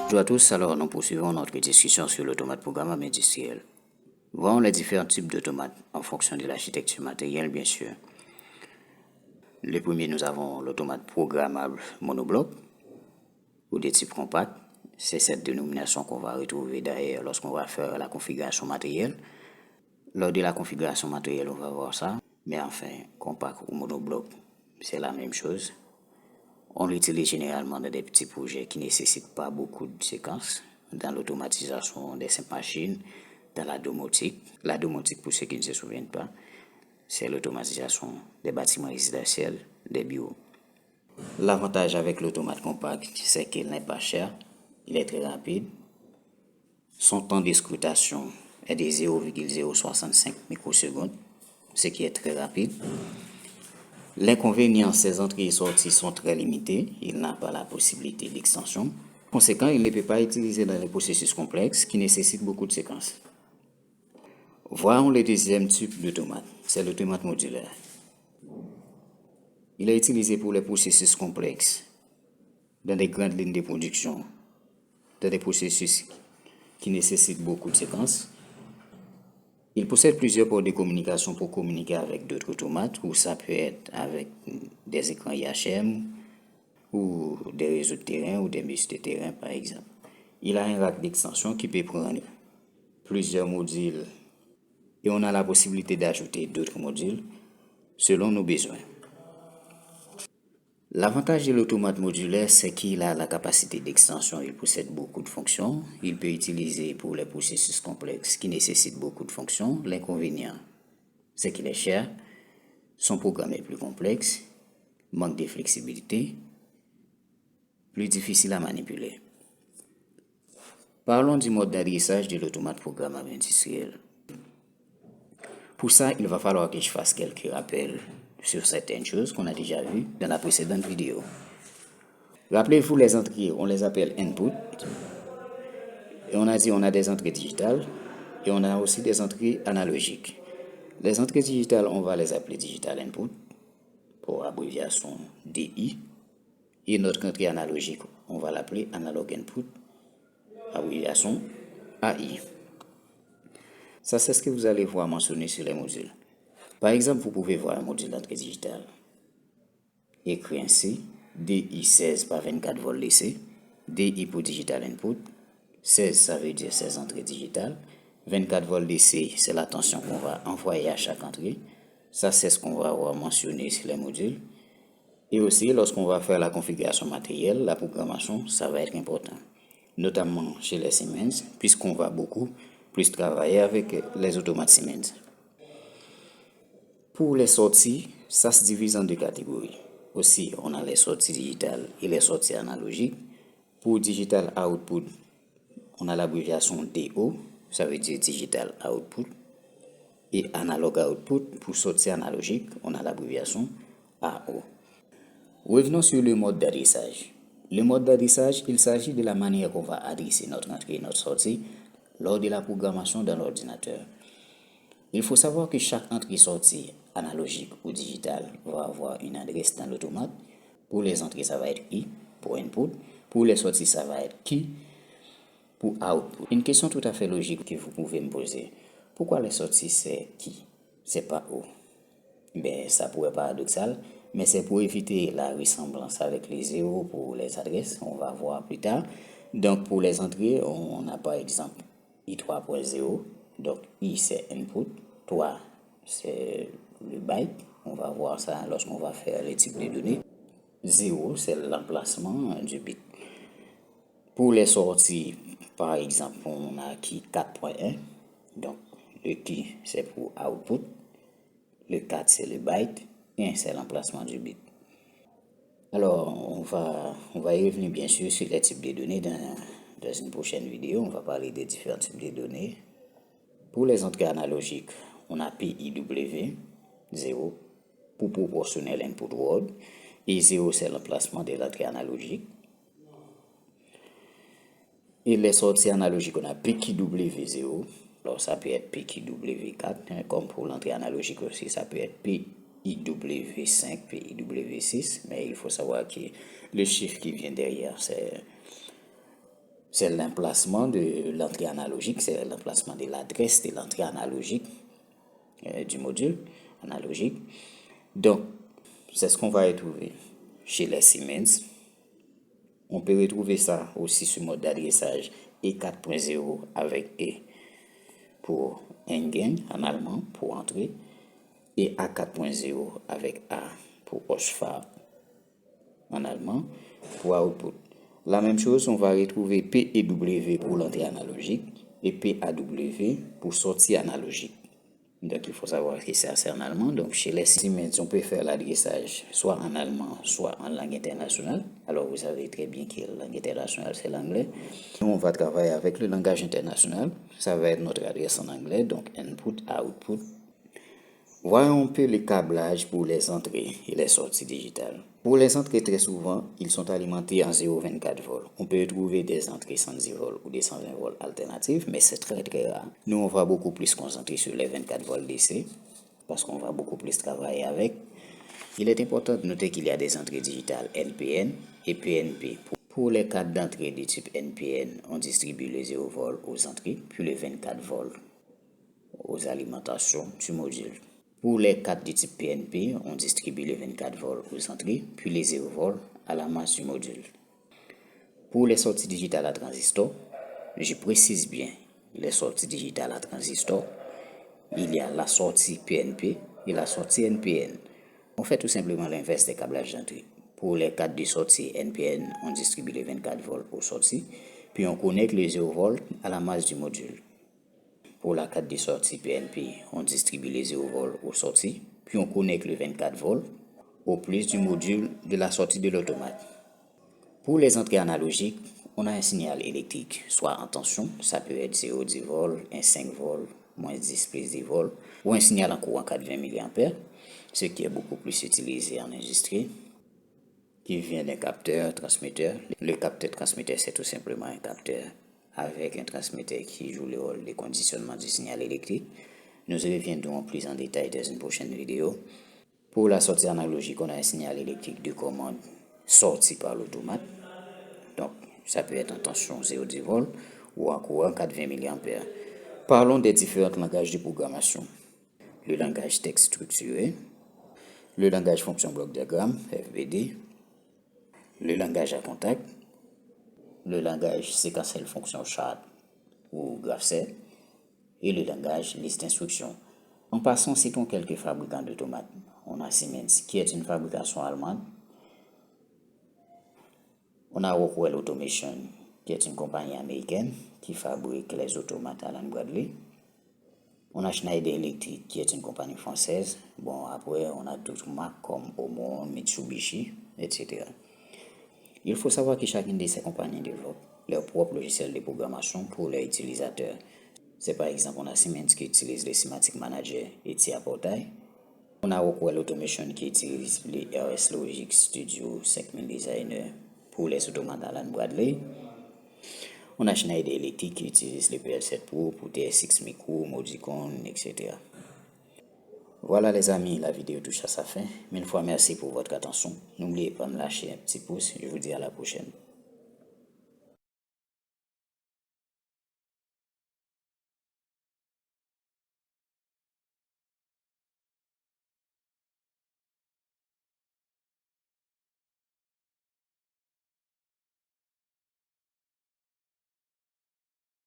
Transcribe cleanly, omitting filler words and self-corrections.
Bonjour à tous, alors nous poursuivons notre discussion sur l'automate programmable industriel. Voyons les différents types d'automates en fonction de l'architecture matérielle, bien sûr. Le premier, nous avons l'automate programmable monobloc ou des types compacts. C'est cette dénomination qu'on va retrouver d'ailleurs lorsqu'on va faire la configuration matérielle. Lors de la configuration matérielle, on va voir ça. Mais enfin, compact ou monobloc, c'est la même chose. On l'utilise généralement dans des petits projets qui ne nécessitent pas beaucoup de séquences, dans l'automatisation des simples machines, dans la domotique. La domotique, pour ceux qui ne se souviennent pas, c'est l'automatisation des bâtiments résidentiels, des bureaux. L'avantage avec l'automate compact, c'est qu'il n'est pas cher, il est très rapide. Son temps de scrutation est de 0,065 microsecondes, ce qui est très rapide. L'inconvénient, ces entrées et sorties sont très limitées. Il n'a pas la possibilité d'extension. Conséquent, il ne peut pas être utilisé dans les processus complexes qui nécessitent beaucoup de séquences. Voyons le deuxième type d'automate. C'est l'automate modulaire. Il est utilisé pour les processus complexes, dans des grandes lignes de production, dans des processus qui nécessitent beaucoup de séquences. Il possède plusieurs ports de communication pour communiquer avec d'autres automates, ou ça peut être avec des écrans IHM, ou des réseaux de terrain, ou des bus de terrain, par exemple. Il a un rack d'extension qui peut prendre plusieurs modules, et on a la possibilité d'ajouter d'autres modules selon nos besoins. L'avantage de l'automate modulaire, c'est qu'il a la capacité d'extension. Il possède beaucoup de fonctions. Il peut être utilisé pour les processus complexes qui nécessitent beaucoup de fonctions. L'inconvénient, c'est qu'il est cher. Son programme est plus complexe, manque de flexibilité, plus difficile à manipuler. Parlons du mode d'adressage de l'automate programmable industriel. Pour ça, il va falloir que je fasse quelques rappels sur certaines choses qu'on a déjà vues dans la précédente vidéo. Rappelez-vous, les entrées, on les appelle input. Et on a dit on a des entrées digitales et on a aussi des entrées analogiques. Les entrées digitales, on va les appeler digital input, pour abréviation DI. Et notre entrée analogique, on va l'appeler analog input, abréviation AI. Ça, c'est ce que vous allez voir mentionné sur les modules. Par exemple, vous pouvez voir un module d'entrée digitale. Écrit ainsi, DI 16 par 24 volts DC, DI pour digital input, 16 ça veut dire 16 entrées digitales, 24 volts DC c'est la tension qu'on va envoyer à chaque entrée, ça c'est ce qu'on va avoir mentionné sur les modules. Et aussi lorsqu'on va faire la configuration matérielle, la programmation, ça va être important, notamment chez les Siemens, puisqu'on va beaucoup plus travailler avec les automates Siemens. Pour les sorties, ça se divise en deux catégories. Aussi, on a les sorties digitales et les sorties analogiques. Pour digital output, on a l'abréviation DO, ça veut dire digital output. Et analog output, pour sortie analogique, on a l'abréviation AO. Revenons sur le mode d'adressage. Le mode d'adressage, il s'agit de la manière qu'on va adresser notre entrée et notre sortie lors de la programmation dans l'ordinateur. Il faut savoir que chaque entrée-sortie analogique ou digitale va avoir une adresse dans l'automate. Pour les entrées, ça va être I pour input. Pour les sorties, ça va être key pour output. Une question tout à fait logique que vous pouvez me poser. Pourquoi les sorties, c'est key, c'est pas O? Ben, ça pourrait être paradoxal, mais c'est pour éviter la ressemblance avec les zéros pour les adresses. On va voir plus tard. Donc, pour les entrées, on a par exemple I3.0. Donc, I, c'est input. 3, c'est le byte. On va voir ça lorsqu'on va faire les types de données. 0, c'est l'emplacement du bit. Pour les sorties, par exemple, on a qui 4.1. Donc, le qui, c'est pour output. Le 4, c'est le byte. 1, c'est l'emplacement du bit. Alors, on va y revenir bien sûr sur les types de données dans une prochaine vidéo. On va parler des différents types de données. Pour les entrées analogiques, on a PIW, 0, pour proportionnel input word, et 0, c'est l'emplacement de l'entrée analogique. Et les sorties analogiques, on a PQW0, alors ça peut être PQW4, comme pour l'entrée analogique aussi, ça peut être PIW5, PIW6, mais il faut savoir que le chiffre qui vient derrière, c'est c'est l'emplacement de l'entrée analogique, c'est l'emplacement de l'adresse de l'entrée analogique du module analogique. Donc, c'est ce qu'on va retrouver chez les Siemens. On peut retrouver ça aussi sur mode d'adressage E4.0 avec E pour Eingang en allemand pour entrer et A4.0 avec A pour Ausfahrt en allemand pour output. La même chose, on va retrouver P et W pour l'entrée analogique et PAW pour sortie analogique. Donc, il faut savoir que c'est en allemand. Donc, chez les Siemens, on peut faire l'adressage soit en allemand, soit en langue internationale. Alors, vous savez très bien que la langue internationale, c'est l'anglais. Nous, on va travailler avec le langage international. Ça va être notre adresse en anglais, donc input, output. Voyons un peu les câblages pour les entrées et les sorties digitales. Pour les entrées, très souvent, ils sont alimentés en 0,24 volts. On peut trouver des entrées 110 volts ou des 120 volts alternatives, mais c'est très très rare. Nous, on va beaucoup plus se concentrer sur les 24 volts DC parce qu'on va beaucoup plus travailler avec. Il est important de noter qu'il y a des entrées digitales NPN et PNP. Pour les cartes d'entrée du type NPN, on distribue les 0 volts aux entrées, puis les 24 volts aux alimentations du module. Pour les cartes du type PNP, on distribue les 24 volts aux entrées, puis les 0 volts à la masse du module. Pour les sorties digitales à transistor, je précise bien, les sorties digitales à transistor, il y a la sortie PNP et la sortie NPN. On fait tout simplement l'inverse des câblages d'entrée. Pour les cartes de sortie NPN, on distribue les 24 volts aux sorties, puis on connecte les 0 volts à la masse du module. Pour la carte de sortie PNP, on distribue les 0 volts aux sorties, puis on connecte le 24 volts au plus du module de la sortie de l'automate. Pour les entrées analogiques, on a un signal électrique, soit en tension, ça peut être 0,10 volts, un 5 volts, moins 10 plus 10 volts, ou un signal en courant 420 mA, ce qui est beaucoup plus utilisé en industrie, qui vient d'un capteur transmetteur. Le capteur transmetteur, c'est tout simplement un capteur avec un transmetteur qui joue le rôle de conditionnement du signal électrique. Nous reviendrons plus en détail dans une prochaine vidéo. Pour la sortie analogique, on a un signal électrique de commande sorti par l'automate. Donc, ça peut être en tension 0,10 volts ou en courant 420 mA. Parlons des différents langages de programmation. Le langage texte structuré, le langage fonction bloc diagramme, FBD, le langage à contact, le langage séquentiel fonction chart ou GraphCell et le langage liste d'instructions. En passant, citons quelques fabricants d'automates. On a Siemens, qui est une fabrication allemande. On a Rockwell Automation, qui est une compagnie américaine qui fabrique les automates Allen Bradley. On a Schneider Electric, qui est une compagnie française. Bon, après, on a d'autres marques comme Omron, Mitsubishi, etc. Il faut savoir que chacune de ces compagnies développe leur propre logiciel de programmation pour leurs utilisateurs. C'est par exemple, on a Siemens qui utilise le Semantic Manager et TIA Portail. On a Rockwell Automation qui utilise le RS Logic Studio 5000 Designer pour les automates Allen Bradley. On a Schneider Electric qui utilise le PL7 Pro pour TSX Micro, Modicon, etc. Voilà les amis, la vidéo touche à sa fin. Mille fois merci pour votre attention. N'oubliez pas de me lâcher un petit pouce. Je vous dis à la prochaine.